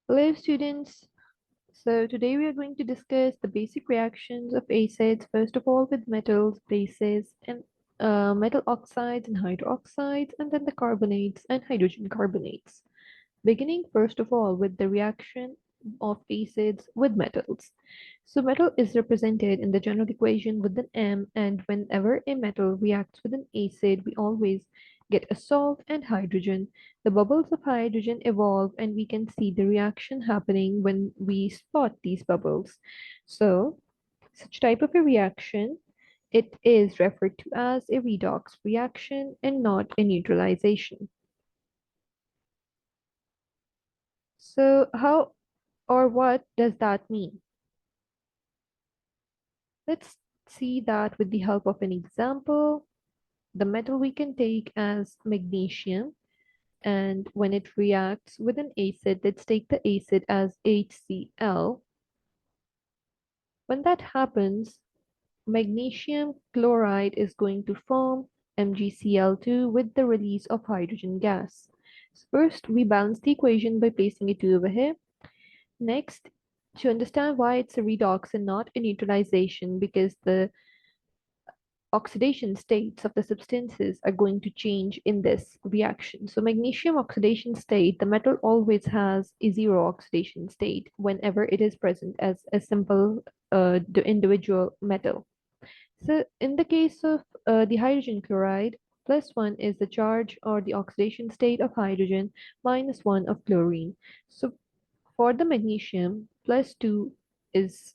Hello, students. So today we are going to discuss the basic reactions of acids, first of all with metals, bases, and metal oxides and hydroxides, and then the carbonates and hydrogen carbonates. Beginning first of all with the reaction of acids with metals. So metal is represented in the general equation with an M, and whenever a metal reacts with an acid, we always get a salt and hydrogen. The bubbles of hydrogen evolve, and we can see the reaction happening when we spot these bubbles. So such type of a reaction, it is referred to as a redox reaction and not a neutralization. So how or what does that mean? Let's see that with the help of an example. The metal we can take as magnesium, and when it reacts with an acid, let's take the acid as HCl. When that happens, magnesium chloride is going to form MgCl2 with the release of hydrogen gas. So first, we balance the equation by placing a 2 over here. Next, to understand why it's a redox and not a neutralization, because the oxidation states of the substances are going to change in this reaction. So magnesium oxidation state, the metal always has a zero oxidation state whenever it is present as a simple individual metal. So in the case of the hydrogen chloride, +1 is the charge or the oxidation state of hydrogen, -1 of chlorine. So for the magnesium, +2 is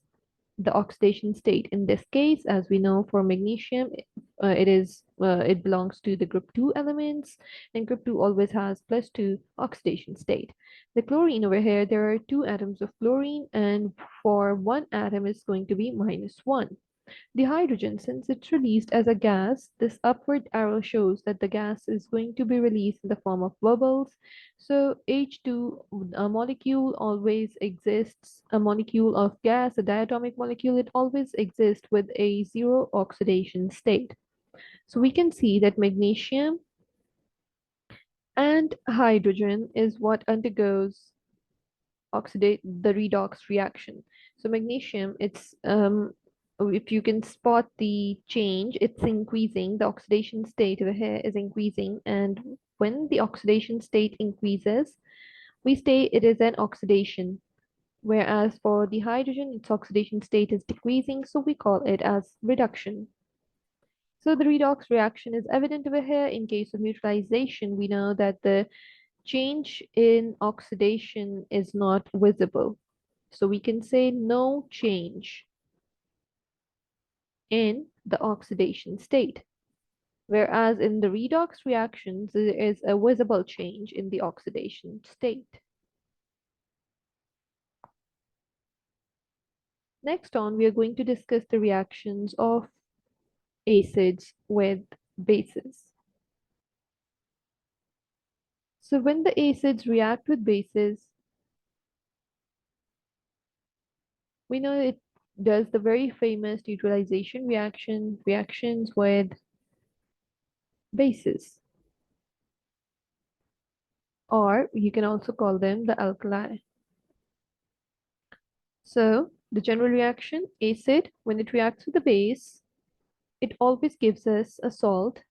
the oxidation state. In this case, as we know, for magnesium, it belongs to the group 2 elements, and group 2 always has +2 oxidation state. The chlorine over here, there are 2 atoms of chlorine, and for one atom is going to be -1. The hydrogen, since it's released as a gas, this upward arrow shows that the gas is going to be released in the form of bubbles. So H2, a molecule always exists, a molecule of gas, a diatomic molecule, it always exists with a zero oxidation state. So we can see that magnesium and hydrogen is what undergoes oxidate the redox reaction. So magnesium, it's if you can spot the change, it's increasing. The oxidation state over here is increasing, and when the oxidation state increases, we say it is an oxidation. Whereas for the hydrogen, its oxidation state is decreasing, so we call it as reduction. So the redox reaction is evident over here. In case of neutralization, we know that the change in oxidation is not visible. So we can say no change in the oxidation state. Whereas in the redox reactions, there is a visible change in the oxidation state. Next on, we are going to discuss the reactions of acids with bases. So when the acids react with bases, we know it does the very famous neutralization reactions with bases, or you can also call them the alkali. So the general reaction, acid, when it reacts with the base, it always gives us a salt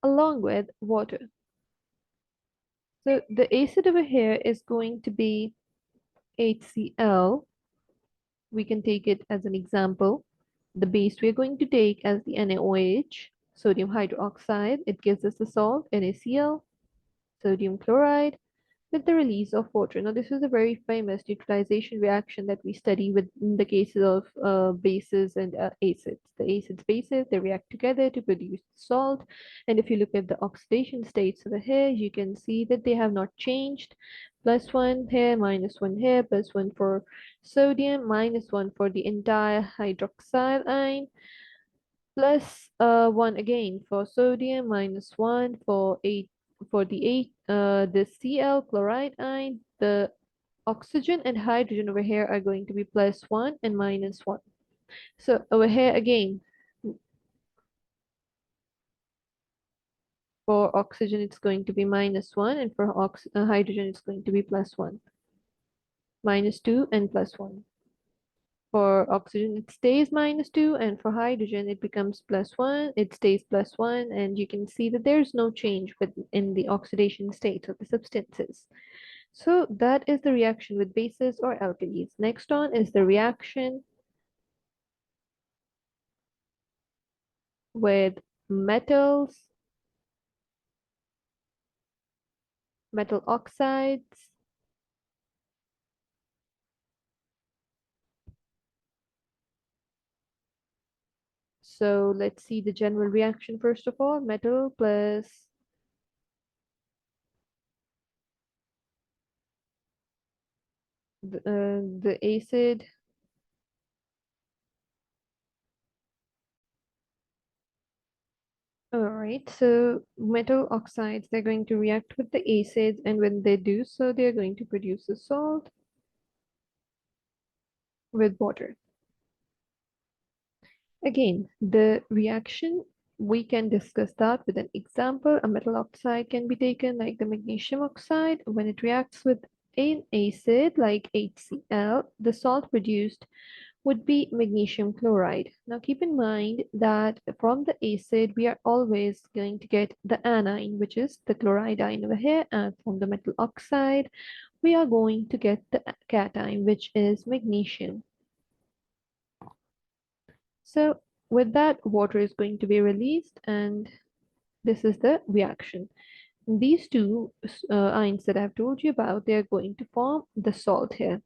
along with water. So the acid over here is going to be HCl. We can take it as an example. The base we're going to take as the NaOH, sodium hydroxide. It gives us the salt, NaCl, sodium chloride, with the release of water. Now, this is a very famous neutralization reaction that we study with in the cases of bases and acids. The acids, bases, they react together to produce salt. And if you look at the oxidation states over here, you can see that they have not changed. +1 here, -1 here, +1 for sodium, -1 for the entire hydroxyl ion, plus 1 again for sodium, -1 for 8 for the Cl chloride ion. The oxygen and hydrogen over here are going to be +1 and -1. So over here again, For oxygen, it's going to be -1, and for hydrogen, it's going to be +1. -2 and +1. For oxygen, it stays -2, and for hydrogen, it becomes +1. It stays +1, and you can see that there's no change in the oxidation state of the substances. So that is the reaction with bases or alkalis. Next on is the reaction with metals, metal oxides. So let's see the general reaction first of all. Metal plus the acid. All right, so metal oxides, they're going to react with the acids, and when they do so, they're going to produce a salt with water. Again, the reaction, we can discuss that with an example. A metal oxide can be taken like the magnesium oxide. When it reacts with an acid like HCl, the salt produced would be magnesium chloride. Now keep in mind that from the acid, we are always going to get the anion, which is the chloride ion over here, and from the metal oxide, we are going to get the cation, which is magnesium. So with that, water is going to be released, and this is the reaction. These two ions that I've told you about, they are going to form the salt here.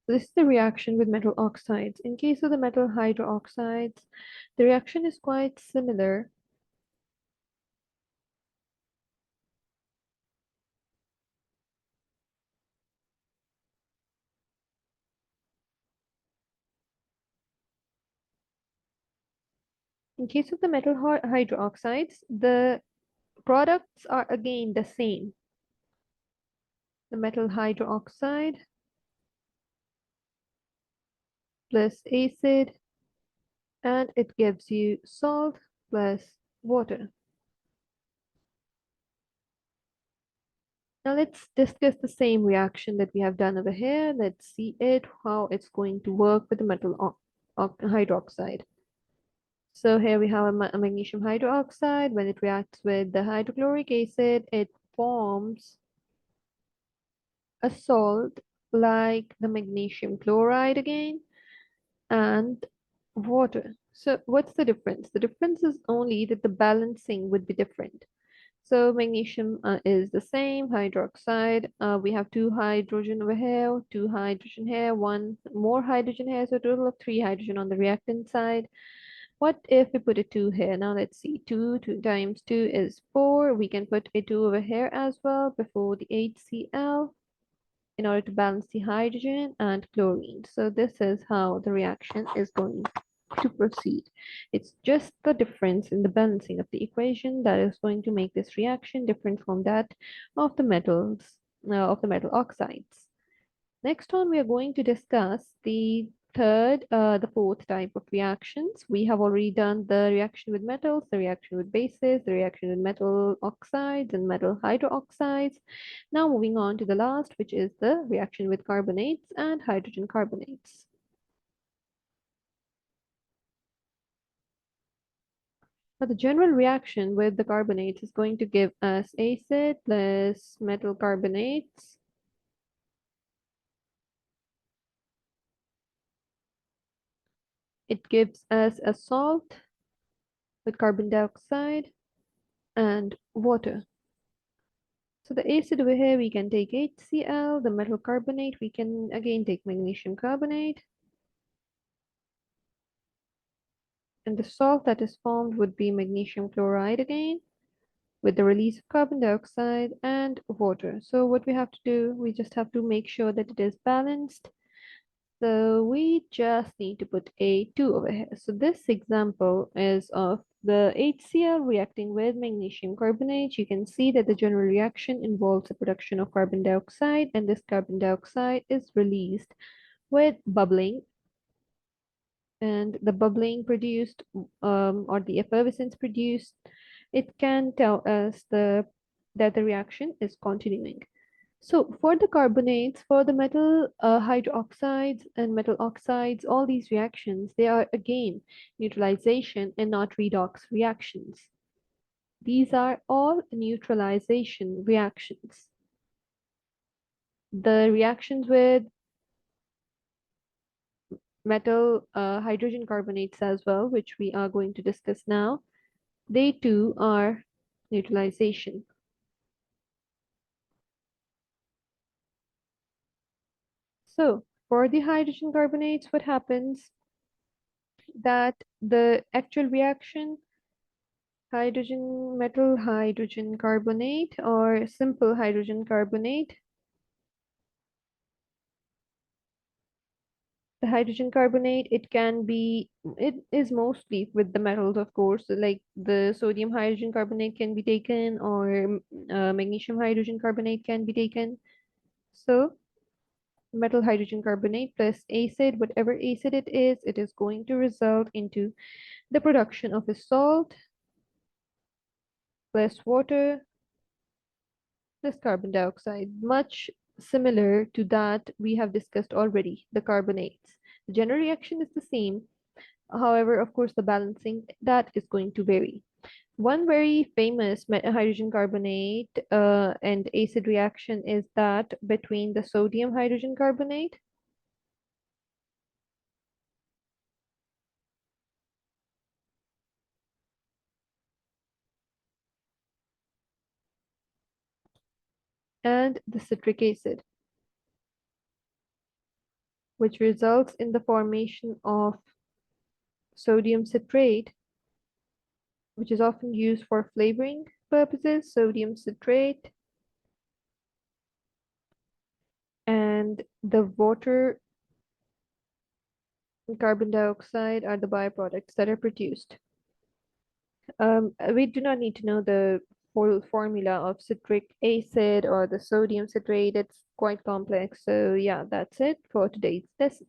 This is the reaction with metal oxides. In case of the metal hydroxides, the reaction is quite similar. In case of the metal hydroxides, the products are again the same. The metal hydroxide plus acid, and it gives you salt plus water. Now let's discuss the same reaction that we have done over here. Let's see how it's going to work with the metal hydroxide. So here we have a magnesium hydroxide. When it reacts with the hydrochloric acid, it forms a salt like the magnesium chloride again and water. So what's the difference? The difference is only that the balancing would be different. So magnesium is the same, hydroxide. We have two hydrogen over here, two hydrogen here, one more hydrogen here, so a total of three hydrogen on the reactant side. What if we put a 2 here? Now let's see. 2 times 2 is 4. We can put a 2 over here as well before the HCl in order to balance the hydrogen and chlorine. So this is how the reaction is going to proceed. It's just the difference in the balancing of the equation that is going to make this reaction different from that of the metals, of the metal oxides. Next on, we are going to discuss the fourth type of reactions. We have already done the reaction with metals, the reaction with bases, the reaction with metal oxides and metal hydroxides. Now moving on to the last, which is the reaction with carbonates and hydrogen carbonates. Now the general reaction with the carbonates is going to give us acid plus metal carbonates. It gives us a salt with carbon dioxide and water. So the acid over here, we can take HCl, the metal carbonate, we can again take magnesium carbonate. And the salt that is formed would be magnesium chloride again, with the release of carbon dioxide and water. So what we have to do, we just have to make sure that it is balanced. So we just need to put a 2 over here. So this example is of the HCl reacting with magnesium carbonate. You can see that the general reaction involves the production of carbon dioxide, and this carbon dioxide is released with bubbling. And the bubbling produced, or the effervescence produced, it can tell us that the reaction is continuing. So for the carbonates, for the metal hydroxides and metal oxides, all these reactions, they are again neutralization and not redox reactions. These are all neutralization reactions. The reactions with metal hydrogen carbonates as well, which we are going to discuss now, they too are neutralization. So for the hydrogen carbonates, what happens that the actual reaction hydrogen metal hydrogen carbonate or simple hydrogen carbonate, the hydrogen carbonate, it is mostly with the metals, of course, like the sodium hydrogen carbonate can be taken, or magnesium hydrogen carbonate can be taken. So metal hydrogen carbonate plus acid, whatever acid it is going to result into the production of a salt plus water plus carbon dioxide, much similar to that we have discussed already, the carbonates. The general reaction is the same. However, of course, the balancing that is going to vary. One very famous hydrogen carbonate and acid reaction is that between the sodium hydrogen carbonate and the citric acid, which results in the formation of sodium citrate, which is often used for flavoring purposes, sodium citrate, and the water and carbon dioxide are the byproducts that are produced. We do not need to know the full formula of citric acid or the sodium citrate. It's quite complex. So yeah, that's it for today's lesson.